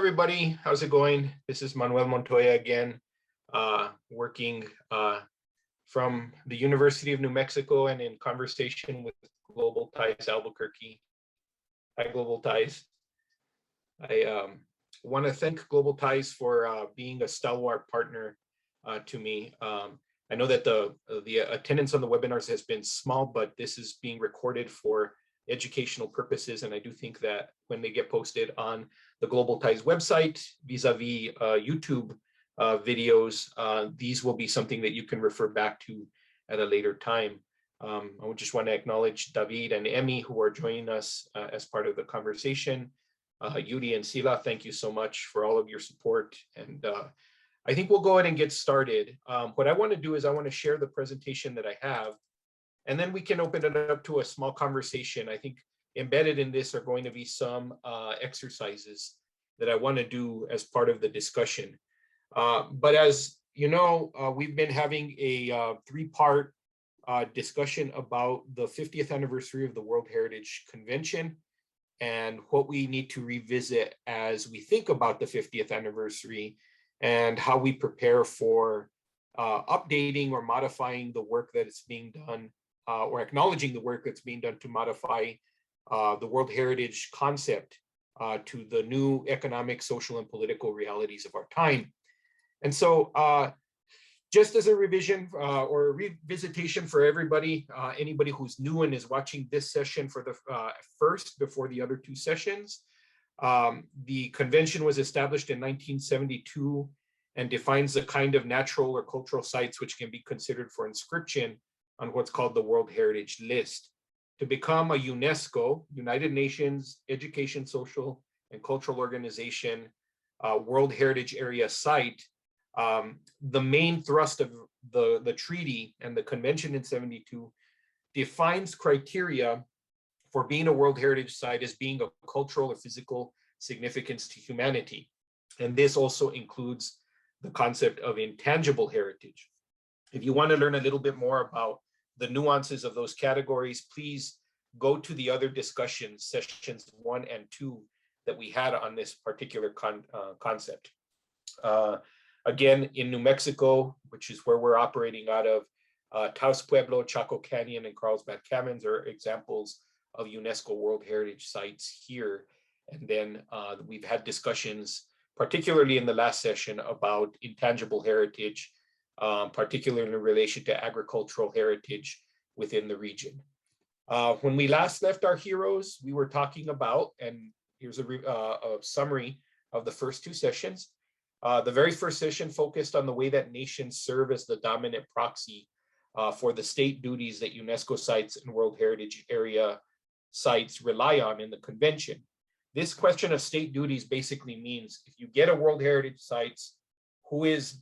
everybody. How's it going? This is Manuel Montoya again, working from the University of New Mexico and in conversation with Global Ties Albuquerque. Hi, Global Ties. I want to thank Global Ties for being a stalwart partner to me. I know that the attendance on the webinars has been small, but this is being recorded for educational purposes, and I do think that when they get posted on the Global Ties website vis-a-vis YouTube videos, these will be something that you can refer back to at a later time. I would just want to acknowledge David and Emmy, who are joining us as part of the conversation. Yuri and Sila, thank you so much for all of your support. And I think we'll go ahead and get started. What I want to do is I want to share the presentation that I have, and then we can open it up to a small conversation. I think embedded in this are going to be some exercises that I want to do as part of the discussion. But as you know, we've been having a three-part discussion about the 50th anniversary of the World Heritage Convention and what we need to revisit as we think about the 50th anniversary and how we prepare for updating or modifying the work that is being done, or acknowledging the work that's being done to modify the World Heritage concept to the new economic, social, and political realities of our time. And so just as a revision or a revisitation for everybody, anybody who's new and is watching this session for the first before the other two sessions, the convention was established in 1972 and defines the kind of natural or cultural sites which can be considered for inscription on what's called the World Heritage List. To become a UNESCO, United Nations Education, Social, and Cultural Organization World Heritage Area site, the main thrust of the treaty and the convention in 72 defines criteria for being a World Heritage site as being of cultural or physical significance to humanity. And this also includes the concept of intangible heritage. If you want to learn a little bit more about the nuances of those categories, please go to the other discussions, sessions 1 and 2 that we had on this particular concept. Again, in New Mexico, which is where we're operating out of, Taos Pueblo, Chaco Canyon, and Carlsbad Caverns are examples of UNESCO World Heritage sites here. And then we've had discussions, particularly in the last session, about intangible heritage, particularly in relation to agricultural heritage within the region. When we last left our heroes, we were talking about, and here's a summary of the first two sessions. The very first session focused on the way that nations serve as the dominant proxy for the state duties that UNESCO sites and World Heritage Area sites rely on in the convention. This question of state duties basically means if you get a World Heritage sites, who is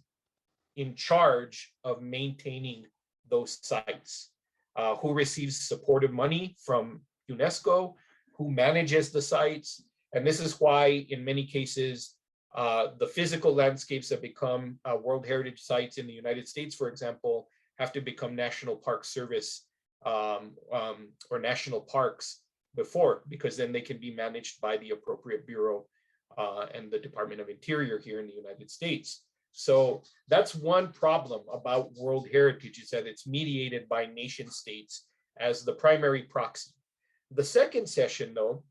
in charge of maintaining those sites? Who receives supportive money from UNESCO? Who manages the sites? And this is why in many cases, the physical landscapes that become World Heritage sites in the United States, for example, have to become National Park Service or national parks before, because then they can be managed by the appropriate bureau and the Department of Interior here in the United States. So that's one problem about World Heritage, is that it's mediated by nation states as the primary proxy. The second session, though,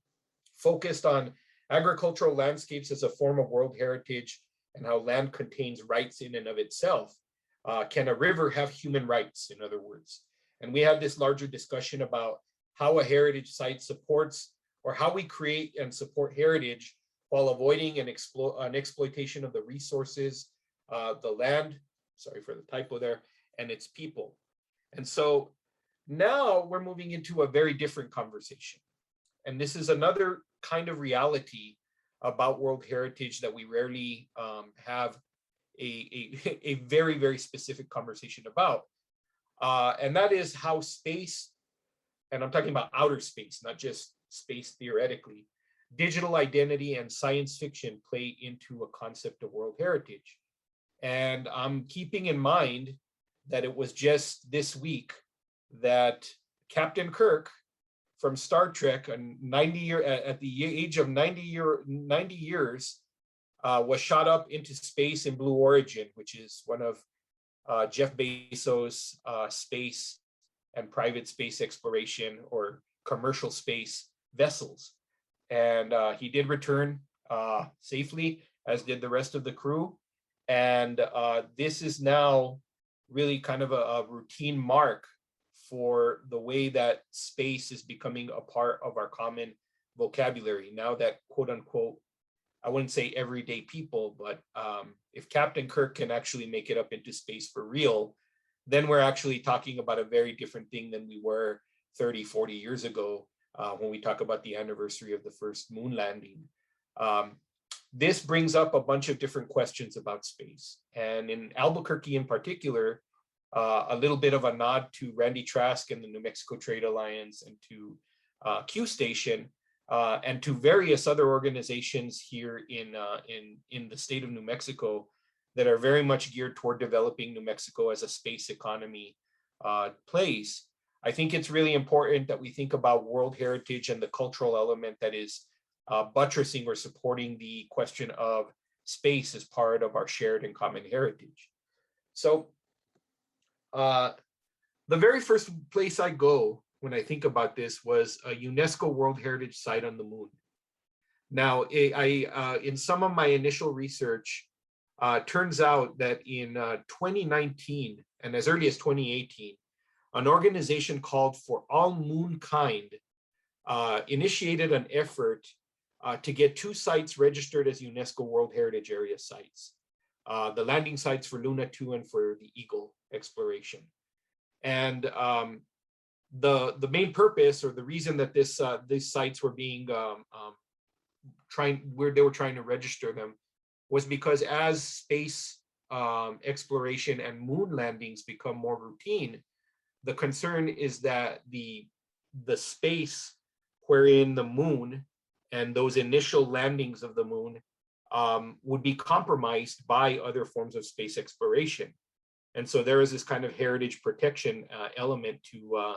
focused on agricultural landscapes as a form of World Heritage and how land contains rights in and of itself. Can a river have human rights, in other words? And we had this larger discussion about how a heritage site supports, or how we create and support heritage while avoiding an exploitation of the resources, the land, sorry for the typo there, and its people. And so now we're moving into a very different conversation. And this is another kind of reality about World Heritage that we rarely have a very, very specific conversation about. And that is how space, and I'm talking about outer space, not just space theoretically, digital identity and science fiction play into a concept of World Heritage. And I'm keeping in mind that it was just this week that Captain Kirk from Star Trek, at the age of 90 years, was shot up into space in Blue Origin, which is one of Jeff Bezos' space and private space exploration or commercial space vessels. And he did return safely, as did the rest of the crew. And this is now really kind of a routine mark for the way that space is becoming a part of our common vocabulary. Now that, quote unquote, I wouldn't say everyday people, but if Captain Kirk can actually make it up into space for real, then we're actually talking about a very different thing than we were 30, 40 years ago when we talk about the anniversary of the first moon landing. This brings up a bunch of different questions about space. And in Albuquerque in particular, a little bit of a nod to Randy Trask and the New Mexico Trade Alliance and to Q Station and to various other organizations here in the state of New Mexico that are very much geared toward developing New Mexico as a space economy place. I think it's really important that we think about world heritage and the cultural element that is buttressing or supporting the question of space as part of our shared and common heritage. So the very first place I go when I think about this was a UNESCO World Heritage Site on the moon. Now, in some of my initial research, turns out that in 2019 and as early as 2018, an organization called For All Moonkind initiated an effort to get 2 sites registered as UNESCO World Heritage Area sites, the landing sites for Luna 2 and for the Eagle exploration. And the main purpose or the reason that these sites were being they were trying to register them was because as space exploration and moon landings become more routine, the concern is that the space wherein the moon and those initial landings of the moon would be compromised by other forms of space exploration. And so there is this kind of heritage protection element to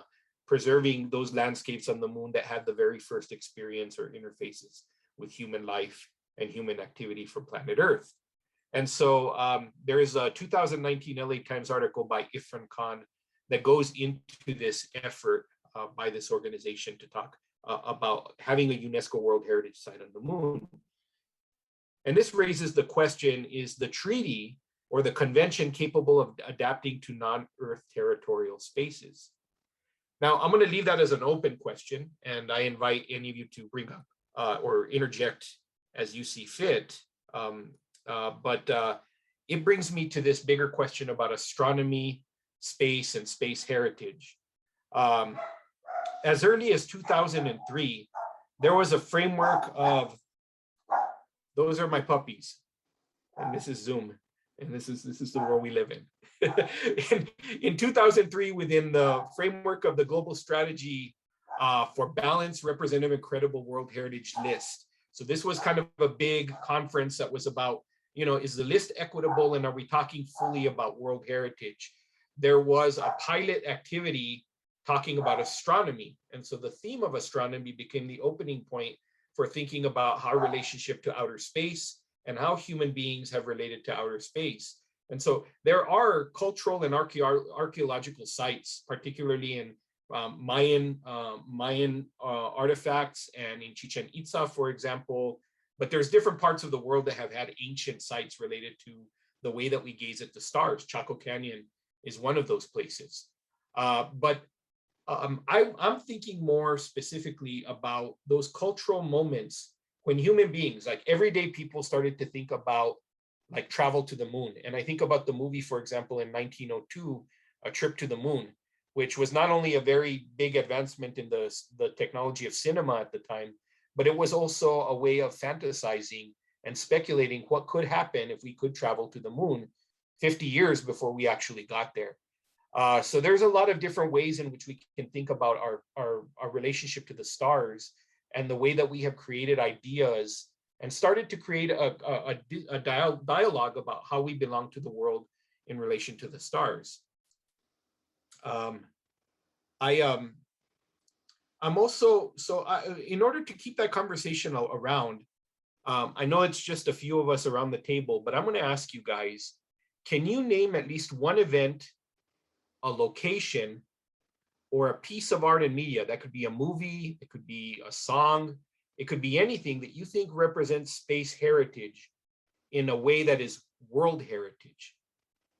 preserving those landscapes on the moon that had the very first experience or interfaces with human life and human activity from planet Earth. And so there is a 2019 LA Times article by Ifran Khan that goes into this effort by this organization to talk about having a UNESCO World Heritage Site on the moon. And this raises the question, is the treaty or the convention capable of adapting to non-Earth territorial spaces? Now, I'm going to leave that as an open question, and I invite any of you to bring up or interject as you see fit. But it brings me to this bigger question about astronomy, space, and space heritage. As early as 2003, there was a framework of, those are my puppies, and this is Zoom, and this is the world we live in. In 2003, within the framework of the Global Strategy for Balanced, Representative, and Credible World Heritage List. So this was kind of a big conference that was about, is the list equitable and are we talking fully about world heritage? There was a pilot activity talking about astronomy. And so the theme of astronomy became the opening point for thinking about our relationship to outer space and how human beings have related to outer space. And so there are cultural and archaeological sites, particularly in Mayan artifacts and in Chichen Itza, for example. But there's different parts of the world that have had ancient sites related to the way that we gaze at the stars. Chaco Canyon is one of those places. But I'm thinking more specifically about those cultural moments when human beings, like everyday people, started to think about like travel to the moon. And I think about the movie, for example, in 1902, A Trip to the Moon, which was not only a very big advancement in the technology of cinema at the time, but it was also a way of fantasizing and speculating what could happen if we could travel to the moon 50 years before we actually got there. So there's a lot of different ways in which we can think about our relationship to the stars and the way that we have created ideas and started to create a dialogue about how we belong to the world in relation to the stars. I'm also, in order to keep that conversation around, I know it's just a few of us around the table, but I'm going to ask you guys, can you name at least one event, a location, or a piece of art and media? That could be a movie, it could be a song, it could be anything that you think represents space heritage in a way that is world heritage,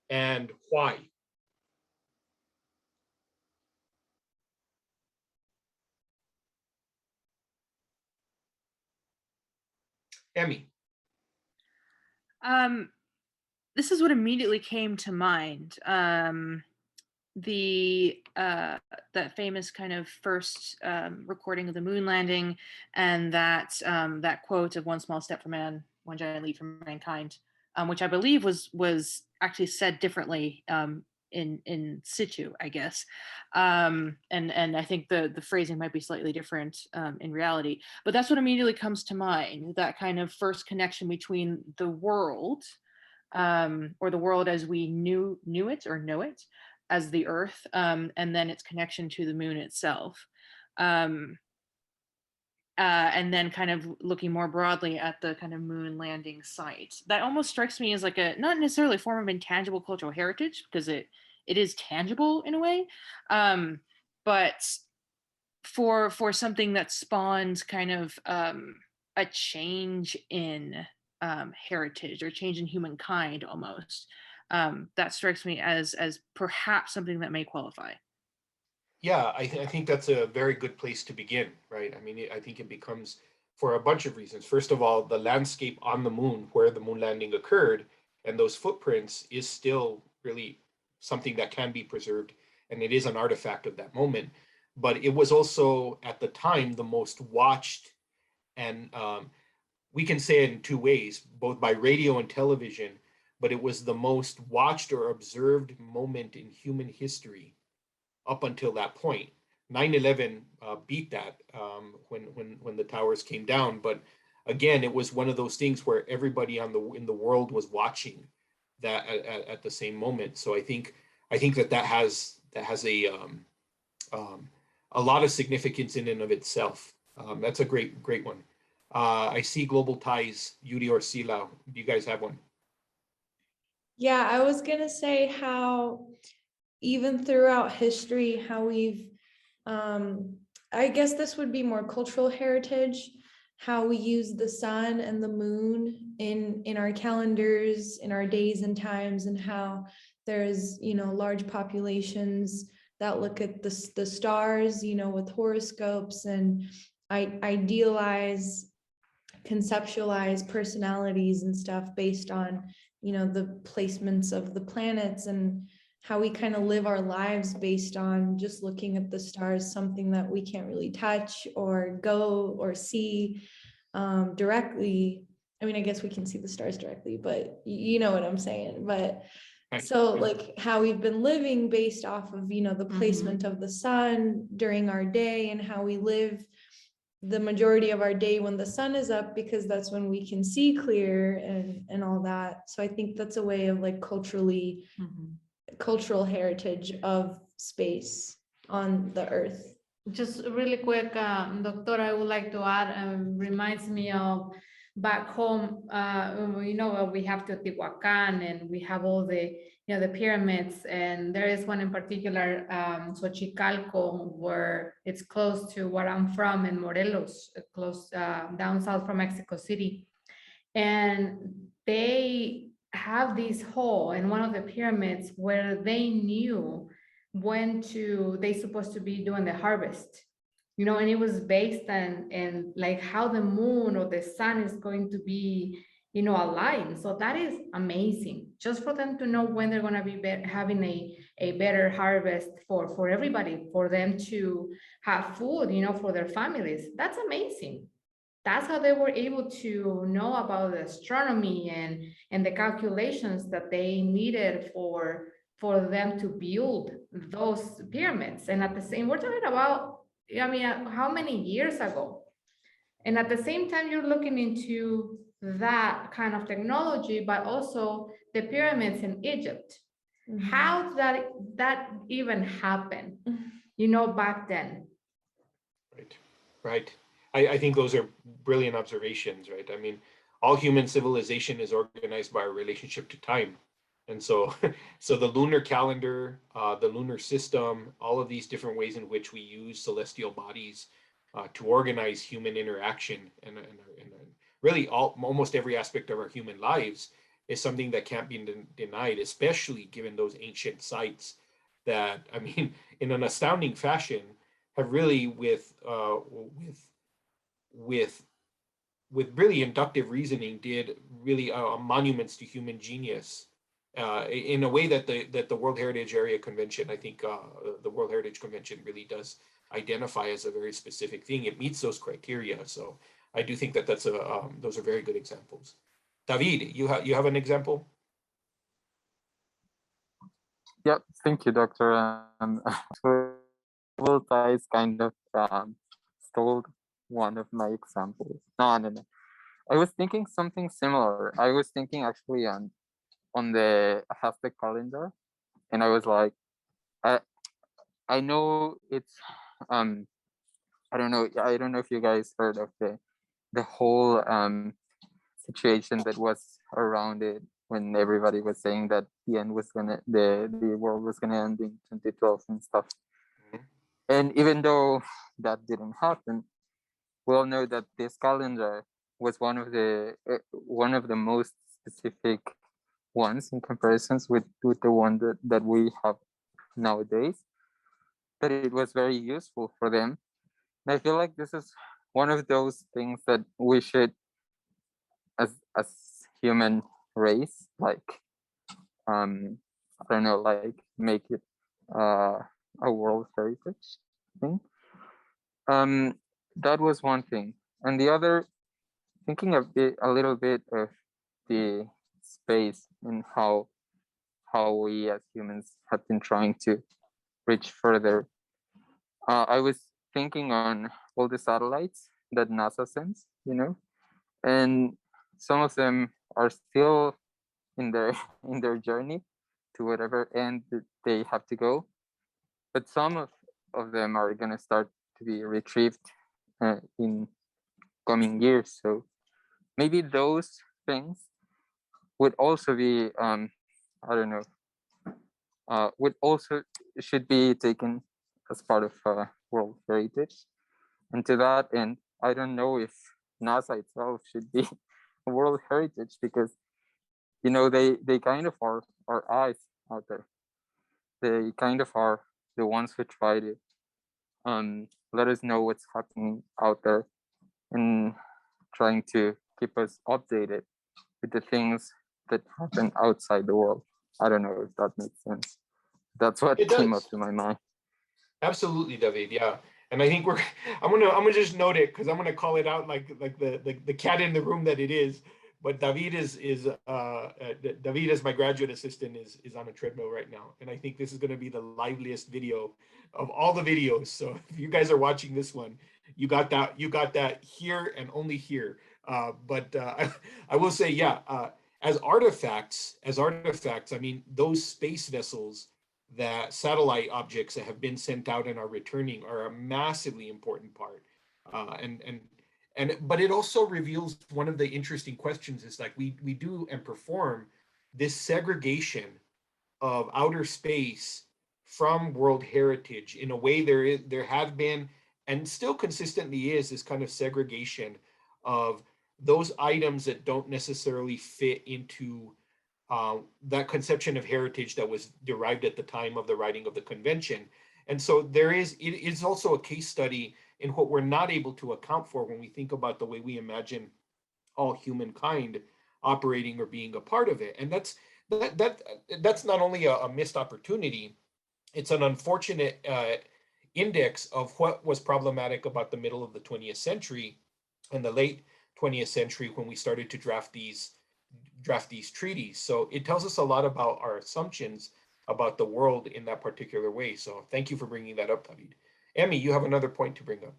and why? Emmy. This is what immediately came to mind. That famous kind of first recording of the moon landing, and that quote of "one small step for man, one giant leap for mankind," which I believe was actually said differently in situ, I guess, and I think the phrasing might be slightly different in reality. But that's what immediately comes to mind. That kind of first connection between the world, or the world as we knew it or know it, as the Earth, and then its connection to the moon itself. And then kind of looking more broadly at the kind of moon landing site. That almost strikes me as like a, not necessarily a form of intangible cultural heritage, because it is tangible in a way, but for something that spawns kind of a change in heritage, or change in humankind almost. That strikes me as perhaps something that may qualify. Yeah, I think that's a very good place to begin, right? I mean, I think it becomes, for a bunch of reasons. First of all, the landscape on the moon where the moon landing occurred and those footprints is still really something that can be preserved, and it is an artifact of that moment. But it was also at the time the most watched, and we can say it in two ways, both by radio and television, but it was the most watched or observed moment in human history up until that point. 9/11 beat that when the towers came down, but again, it was one of those things where everybody in the world was watching that at the same moment. So I think that has a lot of significance in and of itself. That's a great one. I see global ties, Yuri or Sila. Do you guys have one? Yeah, I was gonna say how even throughout history, how we've, I guess this would be more cultural heritage, how we use the sun and the moon in our calendars, in our days and times, and how there's, large populations that look at the stars, with horoscopes, and I idealize, conceptualize personalities and stuff based on, the placements of the planets, and how we kind of live our lives based on just looking at the stars, something that we can't really touch or go or see directly. I mean, I guess we can see the stars directly, but you know what I'm saying. But so like how we've been living based off of, the placement of the sun during our day, and how we live the majority of our day when the sun is up, because that's when we can see clear and all that. So I think that's a way of like cultural heritage of space on the Earth. Just really quick, Doctor, I would like to add, reminds me of back home, we have Teotihuacan, and we have all the, the pyramids, and there is one in particular, Xochicalco, where it's close to where I'm from in Morelos, close down south from Mexico City. And they have this hole in one of the pyramids where they knew when they supposed to be doing the harvest, and it was based on like how the moon or the sun is going to be, aligned. So that is amazing, just for them to know when they're going to be having a better harvest for everybody, for them to have food, for their families. That's amazing. That's how they were able to know about the astronomy and the calculations that they needed for them to build those pyramids. And at the same, we're talking about, how many years ago? And at the same time, you're looking into that kind of technology, but also the pyramids in Egypt. How did that even happen, back then? Right. I think those are brilliant observations, right? I mean, all human civilization is organized by a relationship to time. And so, so the lunar calendar, the lunar system, all of these different ways in which we use celestial bodies to organize human interaction and really almost every aspect of our human lives is something that can't be denied, especially given those ancient sites that, I mean, in an astounding fashion, have really with with really inductive reasoning did really monuments to human genius in a way that the World Heritage Area Convention, I think the World Heritage Convention really does identify as a very specific thing. It meets those criteria. So I do think that those are very good examples. David, you have an example? Yep, thank you, Doctor. Will ties kind of stole one of my examples. No, no, no. I was thinking something similar. I was thinking actually on the Aztec calendar, and I was like, I I know it's I don't know if you guys heard of the whole situation that was around it when everybody was saying that the world was gonna end in 2012 and stuff. And even though that didn't happen, we all know that this calendar was one of the most specific ones in comparisons with the one that we have nowadays. That it was very useful for them. And I feel like this is one of those things that we should, as human race, like I don't know, like make it a world heritage thing. That was one thing, and the other, thinking a little bit of the space and how we as humans have been trying to reach further. I was thinking on all the satellites that NASA sends, and some of them are still in their in their journey to whatever end that they have to go, but some of them are gonna start to be retrieved in coming years. So maybe those things would also be I don't know, would also should be taken as part of World Heritage. And to that end, I don't know if NASA itself should be a World Heritage, because they kind of are our eyes out there. They kind of are the ones who try to let us know what's happening out there and trying to keep us updated with the things that happen outside the world. I don't know if that makes sense. That's what It came up does. to my mind. Absolutely, David. Yeah, and I think I'm gonna just note it because I'm gonna call it out like the cat in the room that it is. But David David, as my graduate assistant, is on a treadmill right now, and I think this is gonna be the liveliest video of all the videos. So if you guys are watching this one, you got that here and only here. I will say, yeah, as artifacts, I mean, those space vessels, that satellite objects that have been sent out and are returning are a massively important part. But it also reveals one of the interesting questions is like we do and perform this segregation of outer space from world heritage in a way there have been and still consistently is this kind of segregation of those items that don't necessarily fit into that conception of heritage that was derived at the time of the writing of the convention. And so it is also a case study in what we're not able to account for when we think about the way we imagine all humankind operating or being a part of it. And that's not only a missed opportunity, it's an unfortunate index of what was problematic about the middle of the 20th century and the late 20th century when we started to draft these treaties. So it tells us a lot about our assumptions about the world in that particular way. So thank you for bringing that up, David. Emmy, you have another point to bring up.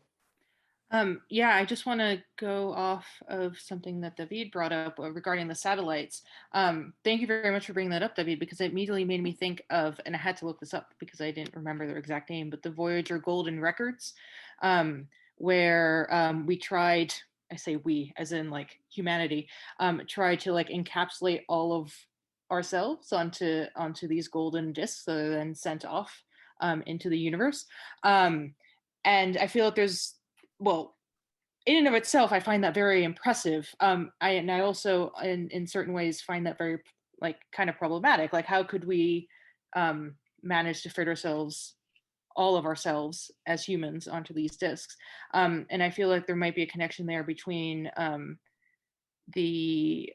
Yeah, I just want to go off of something that David brought up regarding the satellites. Thank you very much for bringing that up, David, because it immediately made me think of, and I had to look this up because I didn't remember their exact name, but the Voyager Golden Records, where we tried I say we as in like humanity, try to like encapsulate all of ourselves onto these golden discs that are then sent off into the universe. And I feel like there's, well, in and of itself, I find that very impressive. I also, in certain ways, find that very like kind of problematic. Like, how could we manage to fit ourselves, all of ourselves as humans, onto these discs? And I feel like there might be a connection there between the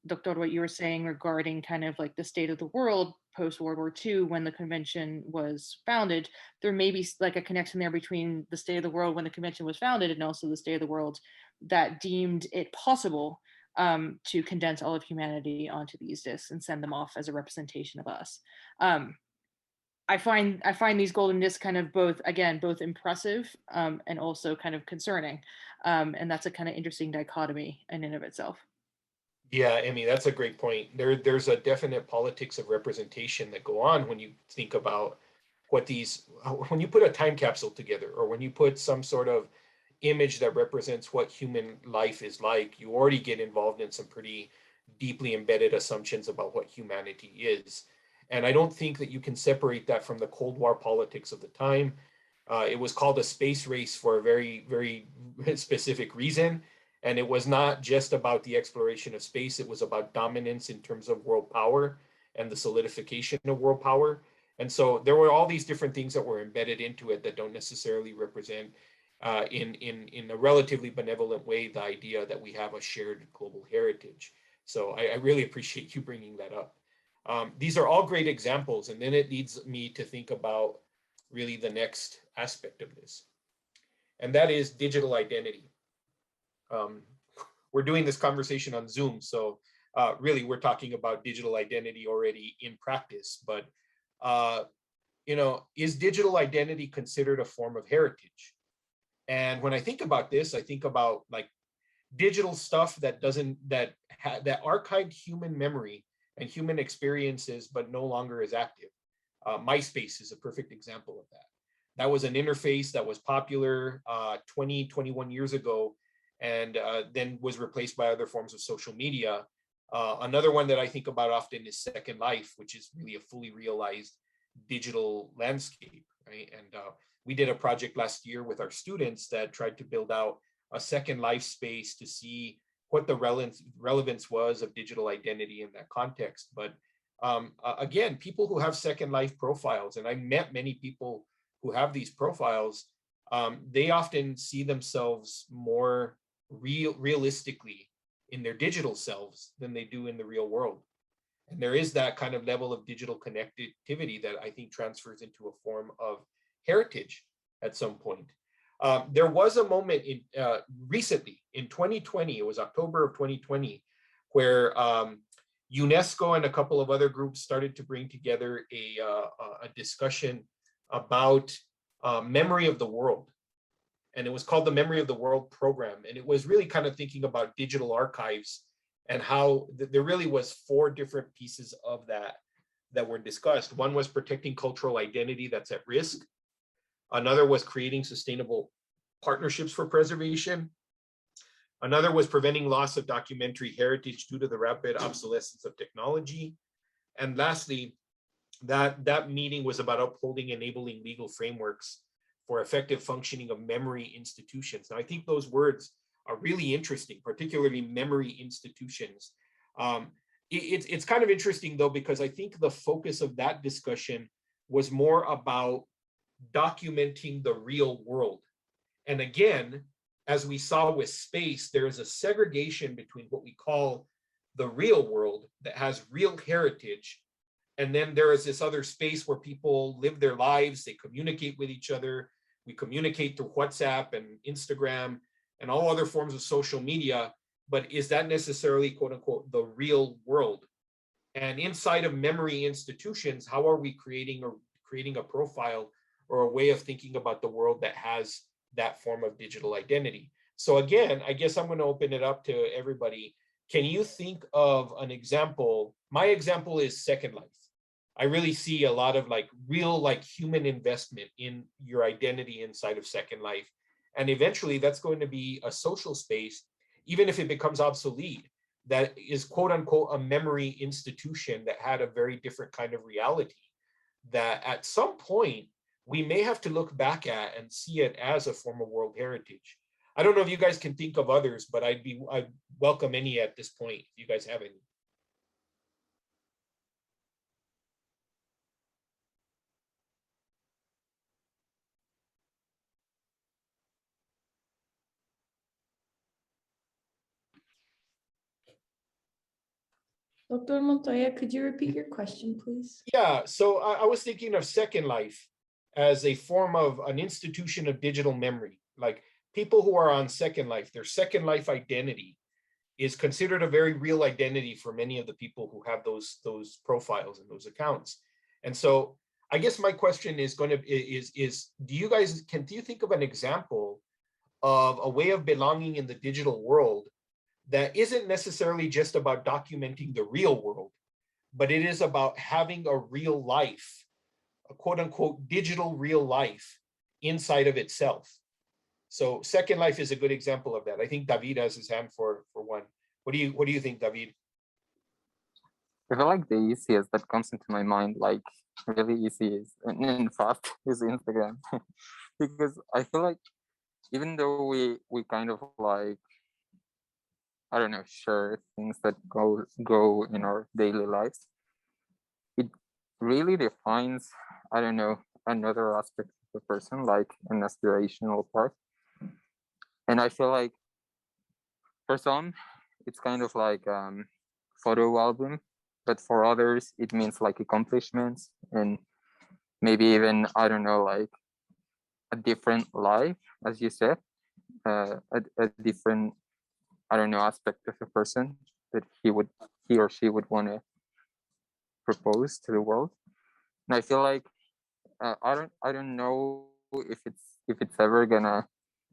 Doctor, what you were saying regarding kind of like the state of the world post World War II when the convention was founded. There may be like a connection there between the state of the world when the convention was founded and also the state of the world that deemed it possible to condense all of humanity onto these discs and send them off as a representation of us. I find these golden discs kind of both impressive and also kind of concerning, and that's a kind of interesting dichotomy in and of itself. Yeah, Emmy, that's a great point. There's a definite politics of representation that go on when you think about when you put a time capsule together, or when you put some sort of image that represents what human life is like. You already get involved in some pretty deeply embedded assumptions about what humanity is. And I don't think that you can separate that from the Cold War politics of the time. It was called a space race for a very, very specific reason. And it was not just about the exploration of space. It was about dominance in terms of world power and the solidification of world power. And so there were all these different things that were embedded into it that don't necessarily represent in a relatively benevolent way the idea that we have a shared global heritage. So I really appreciate you bringing that up. These are all great examples, and then it leads me to think about really the next aspect of this, and that is digital identity. We're doing this conversation on Zoom, so really we're talking about digital identity already in practice, but is digital identity considered a form of heritage? And when I think about this, I think about like digital stuff that archived human memory and human experiences, but no longer is active. MySpace is a perfect example of that. That was an interface that was popular 21 years ago, and then was replaced by other forms of social media. Another one that I think about often is Second Life, which is really a fully realized digital landscape, right? And we did a project last year with our students that tried to build out a Second Life space to see what the relevance was of digital identity in that context. But again, people who have Second Life profiles, and I met many people who have these profiles, they often see themselves more realistically in their digital selves than they do in the real world. And there is that kind of level of digital connectivity that I think transfers into a form of heritage at some point. There was a moment recently in 2020, it was October of 2020, where UNESCO and a couple of other groups started to bring together a discussion about memory of the world. And it was called the Memory of the World Program. And it was really kind of thinking about digital archives and how there really was 4 different pieces of that were discussed. One was protecting cultural identity that's at risk. Another was creating sustainable partnerships for preservation. Another was preventing loss of documentary heritage due to the rapid obsolescence of technology. And lastly, that meeting was about upholding enabling legal frameworks for effective functioning of memory institutions. Now, I think those words are really interesting, particularly memory institutions. It's kind of interesting though, because I think the focus of that discussion was more about documenting the real world. And again, as we saw with space, there is a segregation between what we call the real world that has real heritage. And then there is this other space where people live their lives, they communicate with each other. We communicate through WhatsApp and Instagram and all other forms of social media, but is that necessarily, quote unquote, the real world? And inside of memory institutions, how are we creating a profile or a way of thinking about the world that has that form of digital identity? So again, I guess I'm going to open it up to everybody. Can you think of an example? My example is Second Life. I really see a lot of real human investment in your identity inside of Second Life. And eventually that's going to be a social space, even if it becomes obsolete, that is quote unquote a memory institution that had a very different kind of reality that at some point we may have to look back at and see it as a form of world heritage. I don't know if you guys can think of others, but I'd welcome any at this point if you guys have any. Dr. Montoya, could you repeat your question, please? Yeah, so I was thinking of Second Life as a form of an institution of digital memory. Like people who are on Second Life, their Second Life identity is considered a very real identity for many of the people who have those profiles and those accounts. And so I guess my question is going to is do you guys do you think of an example of a way of belonging in the digital world that isn't necessarily just about documenting the real world, but it is about having a real life, a quote unquote digital real life inside of itself? So Second Life is a good example of that. I think David has his hand for one. What do you think, David? I feel like the easiest that comes into my mind, like really easy is and fast, is Instagram. Because I feel like even though we kind of like, I don't know, share things that go in our daily lives, it really defines, I don't know, another aspect of the person, like an aspirational part. And I feel like for some, it's kind of like photo album, but for others, it means like accomplishments and maybe even, I don't know, like a different life, as you said, a different, I don't know, aspect of a person that he or she would want to propose to the world. And I feel like I don't know if it's ever gonna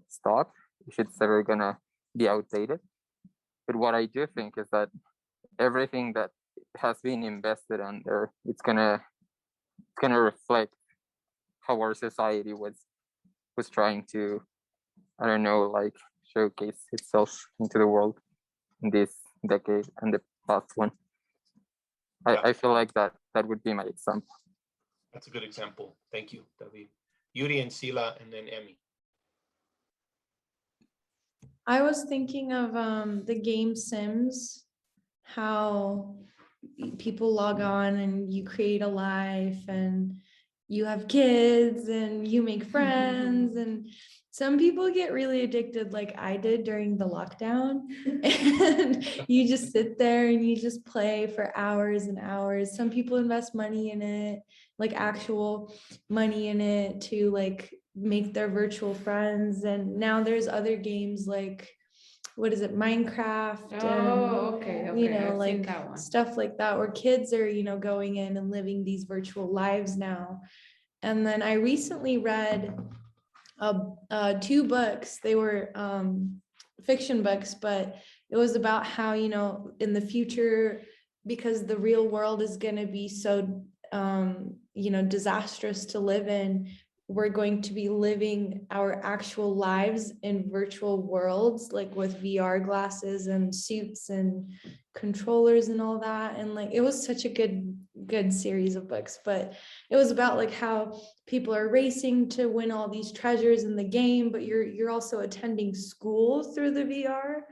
stop, if it's ever gonna be outdated. But what I do think is that everything that has been invested on there, it's gonna reflect how our society was trying to, I don't know, like showcase itself into the world in this decade and the past one. I feel like that would be my example. That's a good example. Thank you, David. Yuri and Sila, and then Emmy. I was thinking of the game Sims, how people log on and you create a life and you have kids and you make friends, and some people get really addicted like I did during the lockdown, and you just sit there and you just play for hours and hours. Some people invest money in it, like actual money in it, to like make their virtual friends. And now there's other games like, what is it, Minecraft, and Okay, you know, I've seen like that one. stuff like that, where kids are, you know, going in and living these virtual lives now. And then I recently read 2 books. They were fiction books, but it was about how, you know, in the future, because the real world is going to be so you know, disastrous to live in, we're going to be living our actual lives in virtual worlds, like with VR glasses and suits and controllers and all that. And like, it was such a good series of books, but it was about like how people are racing to win all these treasures in the game, but you're also attending school through the VR,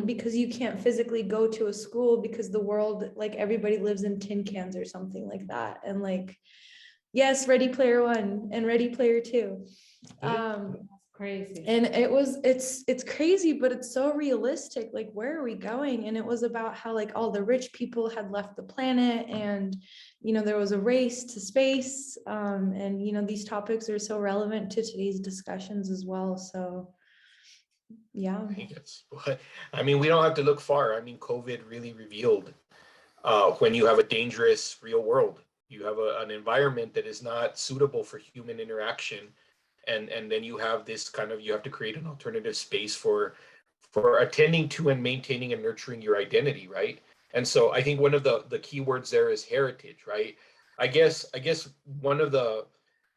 because you can't physically go to a school because the world, like everybody lives in tin cans or something like that. And like, yes, Ready Player One and Ready Player Two. Crazy. And it's crazy, but it's so realistic. Like, where are we going? And it was about how like all the rich people had left the planet, and you know, there was a race to space. And you know, these topics are so relevant to today's discussions as well. So yeah. I mean, we don't have to look far. I mean, COVID really revealed when you have a dangerous real world, you have an environment that is not suitable for human interaction, and then you have this kind of, you have to create an alternative space for attending to and maintaining and nurturing your identity, right? And so I think one of the key words there is heritage, right? I guess one of the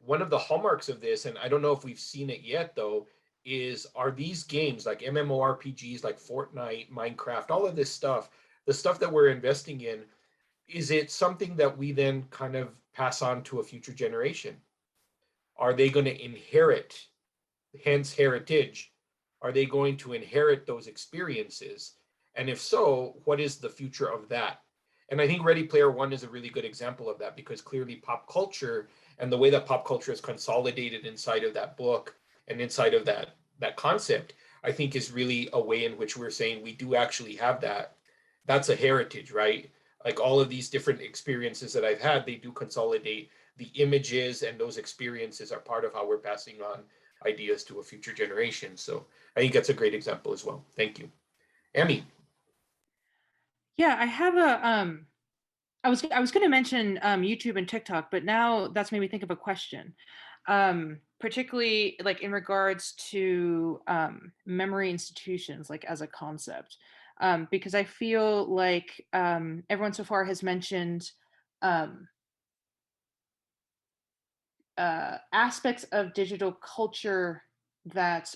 one of the hallmarks of this, and I don't know if we've seen it yet though, are these games like MMORPGs, like Fortnite, Minecraft, all of this stuff, the stuff that we're investing in, is it something that we then kind of pass on to a future generation? Are they going to inherit, hence heritage? Are they going to inherit those experiences? And if so, what is the future of that? And I think Ready Player One is a really good example of that, because clearly pop culture and the way that pop culture is consolidated inside of that book and inside of that concept, I think is really a way in which we're saying we do actually have that. That's a heritage, right? Like all of these different experiences that I've had, they do consolidate the images, and those experiences are part of how we're passing on ideas to a future generation. So I think that's a great example as well. Thank you. Emmy. Yeah, I have a I was going to mention YouTube and TikTok, but now that's made me think of a question, particularly like in regards to memory institutions, like as a concept, because I feel like everyone so far has mentioned aspects of digital culture that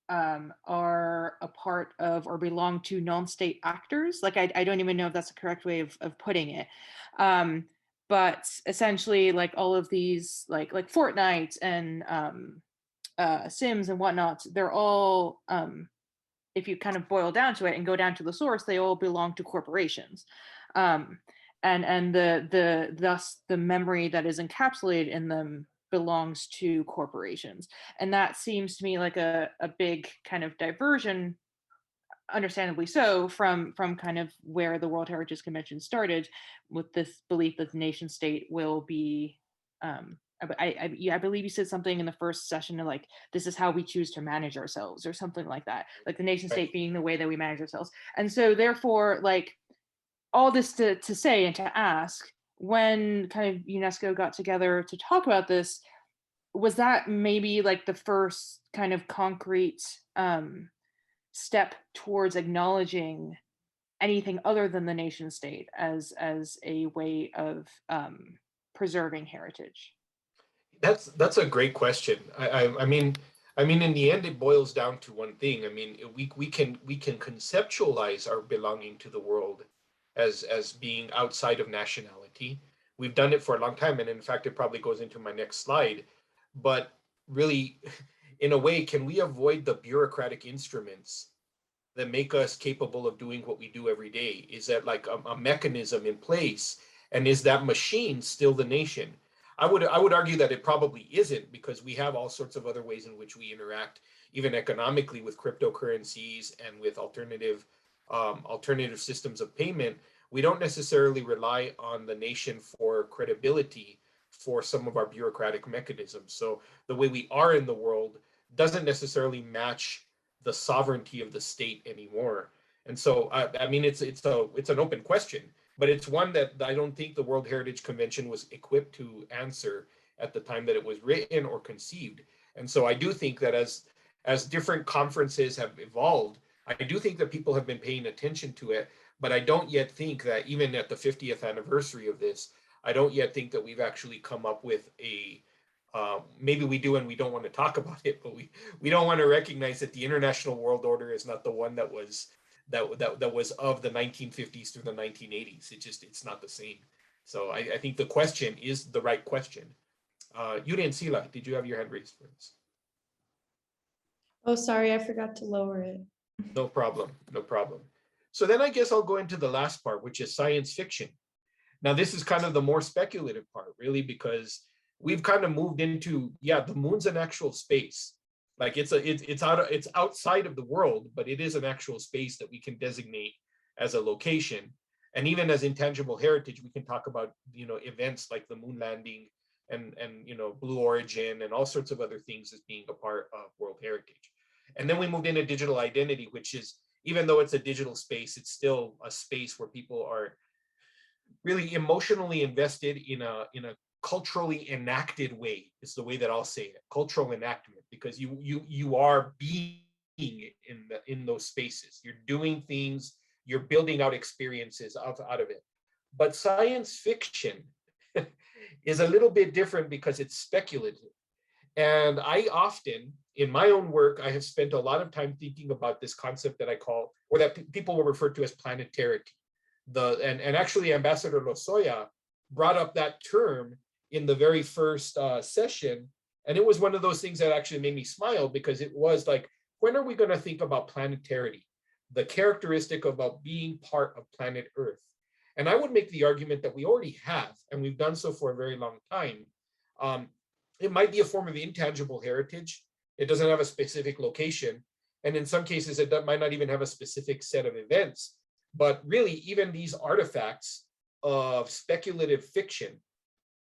are a part of or belong to non-state actors. Like I don't even know if that's the correct way of putting it. But essentially, like all of these, like Fortnite and Sims and whatnot, they're all, if you kind of boil down to it and go down to the source, they all belong to corporations. And thus the memory that is encapsulated in them belongs to corporations. And that seems to me like a big kind of diversion, understandably so, from kind of where the World Heritage Convention started, with this belief that the nation state will be I believe you said something in the first session of like, this is how we choose to manage ourselves or something like that, like the nation state being the way that we manage ourselves. And so therefore, like, all this to say and to ask, when kind of UNESCO got together to talk about this, was that maybe like the first kind of concrete step towards acknowledging anything other than the nation state as a way of preserving heritage? That's a great question. I mean, in the end, it boils down to one thing. I mean, we can conceptualize our belonging to the world as being outside of nationality. We've done it for a long time, and in fact, it probably goes into my next slide. But really, in a way, can we avoid the bureaucratic instruments that make us capable of doing what we do every day? Is that like a mechanism in place? And is that machine still the nation? I would argue that it probably isn't, because we have all sorts of other ways in which we interact, even economically, with cryptocurrencies and with alternative systems of payment. We don't necessarily rely on the nation for credibility for some of our bureaucratic mechanisms. So the way we are in the world doesn't necessarily match the sovereignty of the state anymore. And so I mean, it's an open question, but it's one that I don't think the World Heritage Convention was equipped to answer at the time that it was written or conceived. And so I do think that as different conferences have evolved, I do think that people have been paying attention to it, but I don't yet think that, even at the 50th anniversary of this, I don't yet think that we've actually come up with a maybe we do and we don't want to talk about it, but we don't want to recognize that the international world order is not the one that was of the 1950s through the 1980s. It's not the same. So I think the question is the right question. Yuri Sila, did you have your hand raised for this? Oh, sorry, I forgot to lower it. No problem, no problem. So then I guess I'll go into the last part, which is science fiction. Now, this is kind of the more speculative part, really, because we've kind of moved into, yeah, the moon's an actual space. Like it's outside of the world, but it is an actual space that we can designate as a location. And even as intangible heritage, we can talk about, events like the moon landing and Blue Origin and all sorts of other things as being a part of world heritage. And then we moved into digital identity, which is, even though it's a digital space, it's still a space where people are really emotionally invested in a culturally enacted way, is the way that I'll say it. Cultural enactment, because you are being in those spaces. You're doing things, you're building out experiences out of it. But science fiction is a little bit different because it's speculative. And I often, in my own work, I have spent a lot of time thinking about this concept that I call, or that people will refer to as planetarity. And actually Ambassador Lozoya brought up that term in the very first session. And it was one of those things that actually made me smile, because it was like, when are we going to think about planetarity, the characteristic about being part of planet Earth? And I would make the argument that we already have, and we've done so for a very long time. It might be a form of intangible heritage. It doesn't have a specific location. And in some cases, it might not even have a specific set of events. But really, even these artifacts of speculative fiction,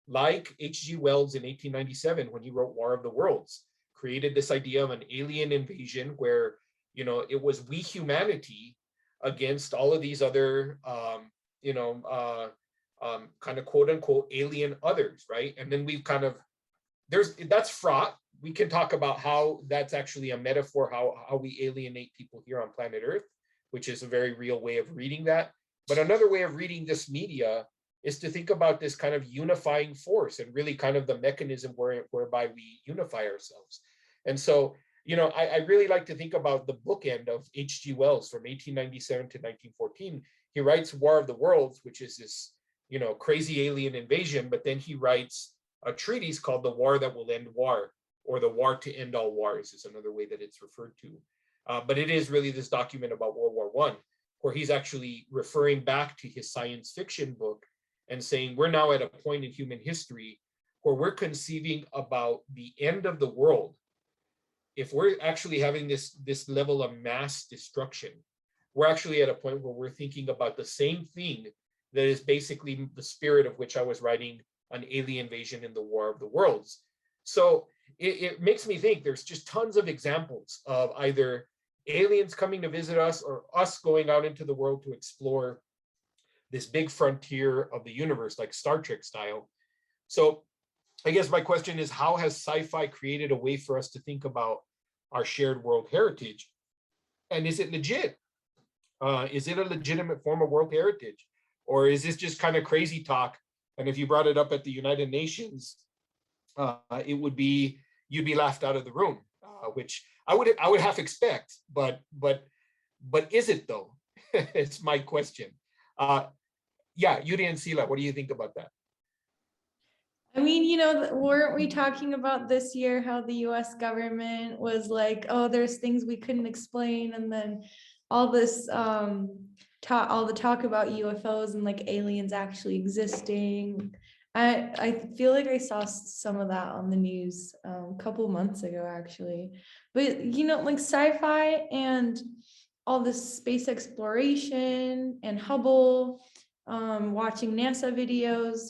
like H.G. Wells in 1897, when he wrote War of the Worlds, created this idea of an alien invasion where, you know, it was we humanity against all of these other, kind of quote unquote alien others, right? And then we've kind of, that's fraught. We can talk about how that's actually a metaphor, how we alienate people here on planet Earth, which is a very real way of reading that. But another way of reading this media is to think about this kind of unifying force and really kind of the mechanism whereby we unify ourselves. And so, you know, I really like to think about the bookend of H.G. Wells from 1897 to 1914. He writes War of the Worlds, which is this, you know, crazy alien invasion, but then he writes a treatise called The War That Will End War, or The War to End All Wars is another way that it's referred to. But it is really this document about World War I, where he's actually referring back to his science fiction book and saying, we're now at a point in human history where we're conceiving about the end of the world. If we're actually having this level of mass destruction, we're actually at a point where we're thinking about the same thing that is basically the spirit of which I was writing on alien invasion in the War of the Worlds. So it makes me think there's just tons of examples of either aliens coming to visit us or us going out into the world to explore this big frontier of the universe, like Star Trek style. So I guess my question is, how has sci-fi created a way for us to think about our shared world heritage? And is it legit? Is it a legitimate form of world heritage? Or is this just kind of crazy talk? And if you brought it up at the United Nations, it would be, you'd be laughed out of the room, which I would half expect, but is it though? It's my question. Yeah, Yuri and Sila, what do you think about that? I mean, you know, weren't we talking about this year how the US government was like, oh, there's things we couldn't explain, and then all this all the talk about UFOs and like aliens actually existing. I feel like I saw some of that on the news a couple months ago, actually. But you know, like sci-fi and all this space exploration and Hubble, watching NASA videos,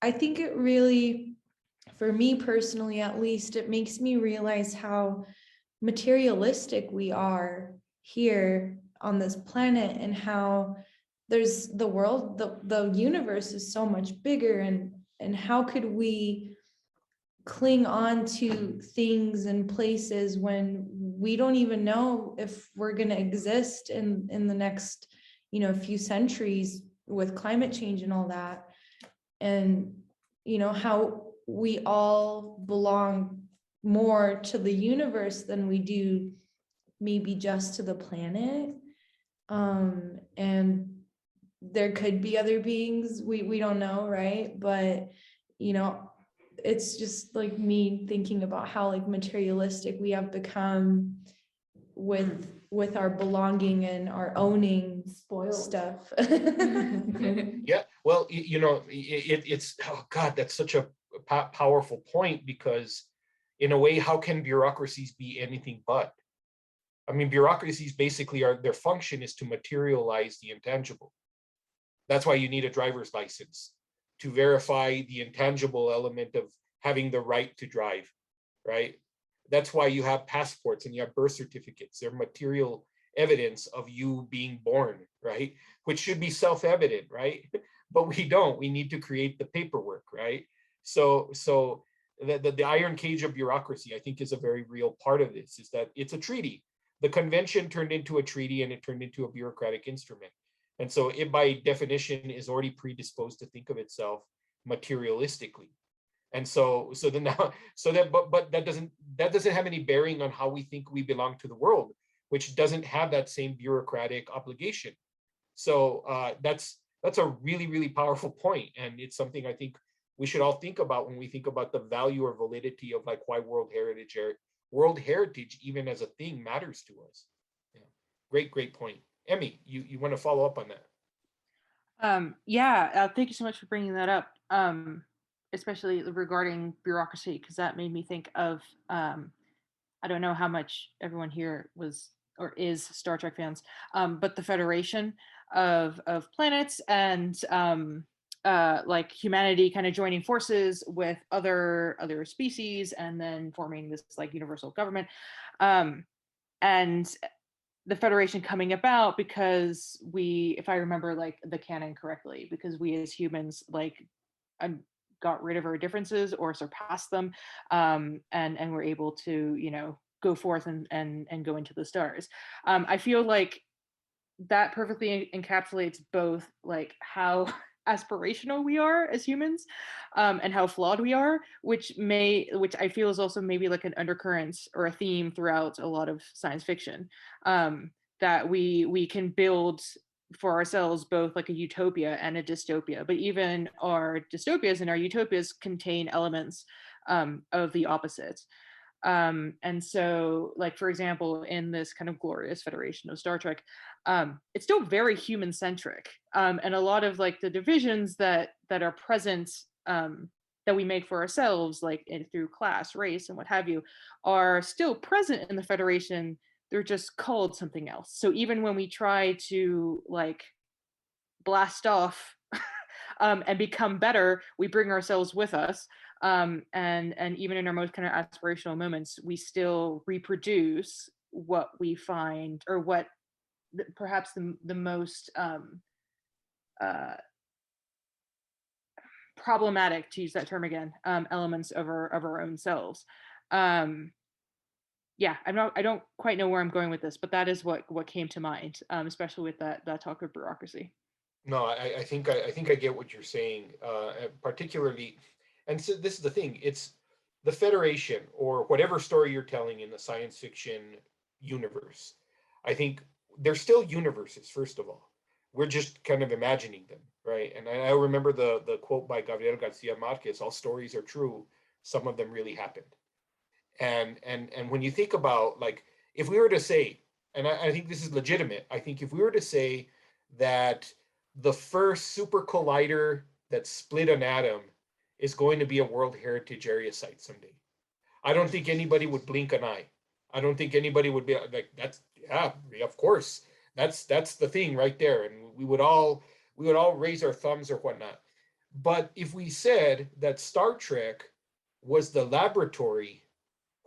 I think it really, for me personally at least, it makes me realize how materialistic we are here on this planet, and how there's the world, the universe is so much bigger, and how could we cling on to things and places when we don't even know if we're going to exist in the next, you know, few centuries with climate change and all that. And you know how we all belong more to the universe than we do maybe just to the planet. And there could be other beings, we don't know, right? But you know, it's just like me thinking about how like materialistic we have become with our belonging and our owning Spoiled stuff. Yeah, well, you know, it's, oh God, that's such a powerful point, because in a way, how can bureaucracies be anything but? I mean, bureaucracies basically their function is to materialize the intangible. That's why you need a driver's license, to verify the intangible element of having the right to drive, right? That's why you have passports and you have birth certificates. They're material evidence of you being born, right? Which should be self-evident, right? But we don't. We need to create the paperwork, right? So the iron cage of bureaucracy, I think, is a very real part of this, is that it's a treaty. The convention turned into a treaty, and it turned into a bureaucratic instrument. And so it, by definition, is already predisposed to think of itself materialistically. And so then now, but that doesn't have any bearing on how we think we belong to the world, which doesn't have that same bureaucratic obligation. So that's a really, really powerful point, and it's something I think we should all think about when we think about the value or validity of like why World Heritage even as a thing matters to us. Yeah. Great point. Emmy, you want to follow up on that? Yeah, thank you so much for bringing that up, especially regarding bureaucracy, because that made me think of, I don't know how much everyone here was or is Star Trek fans, but the Federation of planets, and like humanity kind of joining forces with other species and then forming this like universal government, and the Federation coming about because we, if I remember like the canon correctly, because we as humans like got rid of our differences or surpassed them, and we're able to, you know, go forth and go into the stars. I feel like that perfectly encapsulates both like how aspirational we are as humans, and how flawed we are, which I feel is also maybe like an undercurrent or a theme throughout a lot of science fiction, that we can build for ourselves both like a utopia and a dystopia, but even our dystopias and our utopias contain elements of the opposite. And so, like, for example, in this kind of glorious Federation of Star Trek, it's still very human centric, and a lot of like the divisions that are present, that we make for ourselves, like through class, race, and what have you, are still present in the Federation. They're just called something else. So even when we try to like blast off and become better, we bring ourselves with us, and even in our most kind of aspirational moments, we still reproduce what we find, or what perhaps the most problematic, to use that term again, elements of our own selves. Yeah, I don't quite know where I'm going with this, but that is what came to mind, especially with that talk of bureaucracy. No, I think I get what you're saying, particularly, and so this is the thing. It's the Federation or whatever story you're telling in the science fiction universe. I think they're still universes. First of all, we're just kind of imagining them, right? And I remember the quote by Gabriel Garcia Marquez: "All stories are true. Some of them really happened." And when you think about, like, if we were to say, and I think this is legitimate, I think if we were to say that the first super collider that split an atom is going to be a World Heritage Area site someday, I don't think anybody would blink an eye. I don't think anybody would be like, that's, yeah, of course, that's the thing right there, and we would all raise our thumbs or whatnot. But if we said that Star Trek was the laboratory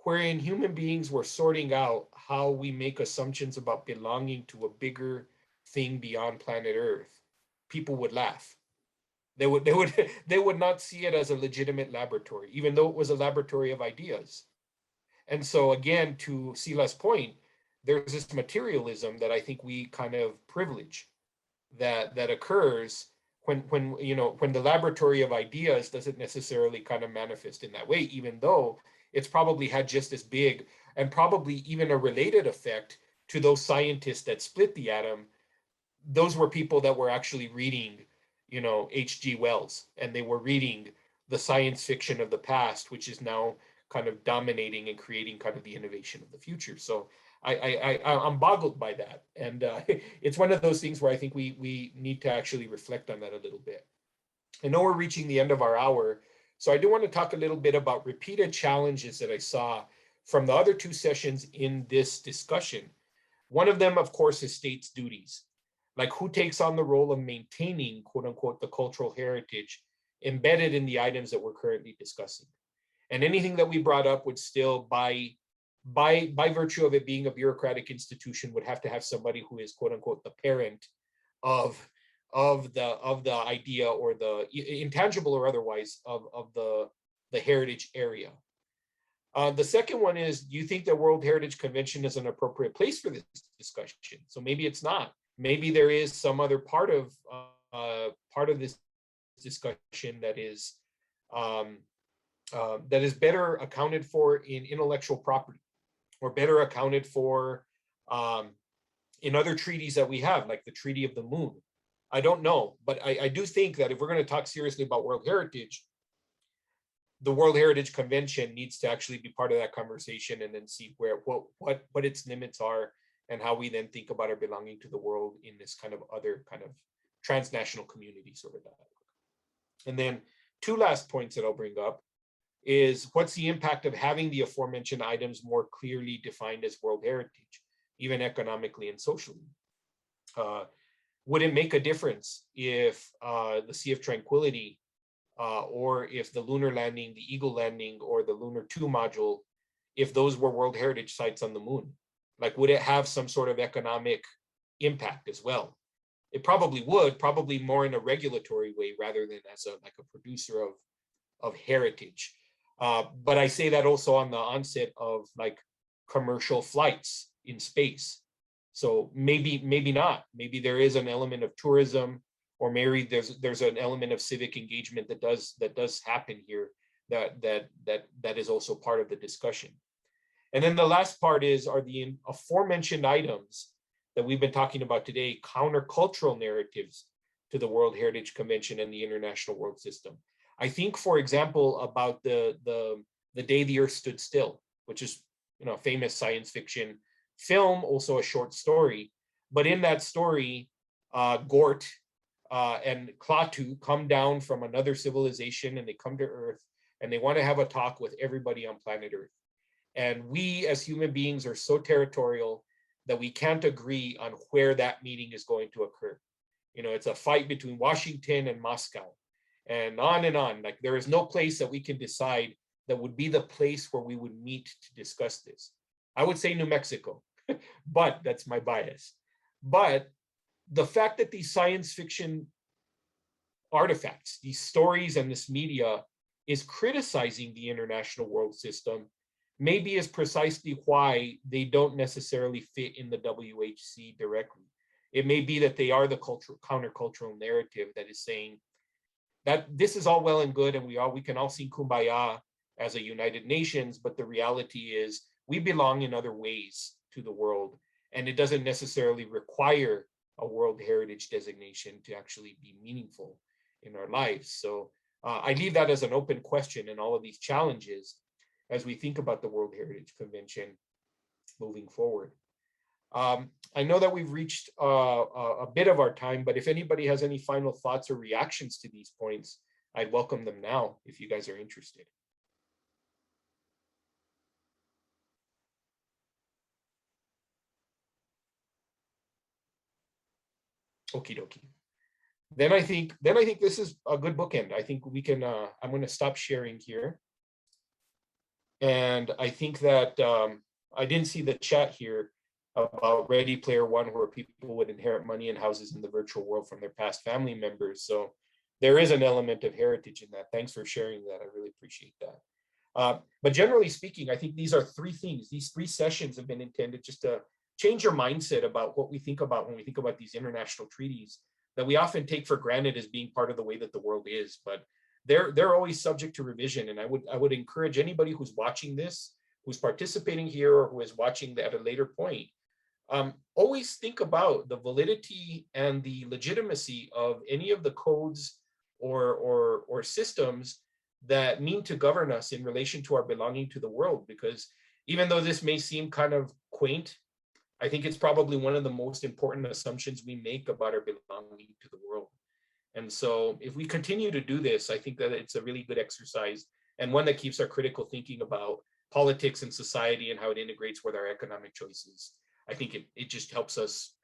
wherein human beings were sorting out how we make assumptions about belonging to a bigger thing beyond planet Earth, people would laugh. They would not see it as a legitimate laboratory, even though it was a laboratory of ideas. And so again, to Sila's point, there's this materialism that I think we kind of privilege, that occurs when when the laboratory of ideas doesn't necessarily kind of manifest in that way, even though it's probably had just as big and probably even a related effect to those scientists that split the atom. Those were people that were actually reading, H.G. Wells, and they were reading the science fiction of the past, which is now kind of dominating and creating kind of the innovation of the future. So I'm boggled by that, and it's one of those things where I think we need to actually reflect on that a little bit. I know we're reaching the end of our hour, so I do want to talk a little bit about repeated challenges that I saw from the other two sessions in this discussion. One of them, of course, is states' duties, like who takes on the role of maintaining, quote unquote, the cultural heritage embedded in the items that we're currently discussing. And anything that we brought up would still, by virtue of it being a bureaucratic institution, would have to have somebody who is, quote unquote, the parent of the idea, or the intangible or otherwise of the heritage area. The second one is, do you think the World Heritage Convention is an appropriate place for this discussion? So maybe it's not. Maybe there is some other part of this discussion that is that is better accounted for in intellectual property, or better accounted for in other treaties that we have, like the Treaty of the Moon. I don't know, but I do think that if we're going to talk seriously about World Heritage, the World Heritage Convention needs to actually be part of that conversation, and then see what its limits are, and how we then think about our belonging to the world in this kind of other kind of transnational community sort of dialogue. And then two last points that I'll bring up is, what's the impact of having the aforementioned items more clearly defined as World Heritage, even economically and socially? Would it make a difference if the Sea of Tranquility, or if the lunar landing, the Eagle landing, or the Lunar 2 module, if those were World Heritage sites on the moon? Like, would it have some sort of economic impact as well? It probably would, probably more in a regulatory way rather than as like a producer of heritage. But I say that also on the onset of like commercial flights in space. So maybe not. Maybe there is an element of tourism, or maybe there's an element of civic engagement that does happen here that is also part of the discussion. And then the last part is, are the aforementioned items that we've been talking about today countercultural narratives to the World Heritage Convention and the international world system? I think, for example, about the Day the Earth Stood Still, which is, a famous science fiction film, also a short story. But in that story, Gort and Klaatu come down from another civilization, and they come to Earth, and they want to have a talk with everybody on planet Earth. And we as human beings are so territorial that we can't agree on where that meeting is going to occur. It's a fight between Washington and Moscow, and on and on. Like, there is no place that we can decide that would be the place where we would meet to discuss this. I would say New Mexico, but that's my bias. But the fact that these science fiction artifacts, these stories, and this media is criticizing the international world system, maybe is precisely why they don't necessarily fit in the WHC directly. It may be that they are the countercultural narrative that is saying that this is all well and good, and we can all sing Kumbaya as a United Nations, but the reality is we belong in other ways to the world, and it doesn't necessarily require a World Heritage designation to actually be meaningful in our lives. So I leave that as an open question, and all of these challenges as we think about the World Heritage Convention moving forward. I know that we've reached a bit of our time, but if anybody has any final thoughts or reactions to these points, I'd welcome them now if you guys are interested. Okie dokie. Then I think this is a good bookend. I think we can, I'm going to stop sharing here. And I think that I didn't see the chat here about Ready Player One, where people would inherit money and houses in the virtual world from their past family members. So there is an element of heritage in that. Thanks for sharing that. I really appreciate that. But generally speaking, I think these are three things. These three sessions have been intended just to change your mindset about what we think about when we think about these international treaties that we often take for granted as being part of the way that the world is. But they're always subject to revision. And I would encourage anybody who's watching this, who's participating here, or who is watching at a later point, always think about the validity and the legitimacy of any of the codes or systems that mean to govern us in relation to our belonging to the world. Because even though this may seem kind of quaint, I think it's probably one of the most important assumptions we make about our belonging to the world. And so if we continue to do this, I think that it's a really good exercise, and one that keeps our critical thinking about politics and society and how it integrates with our economic choices. I think it just helps us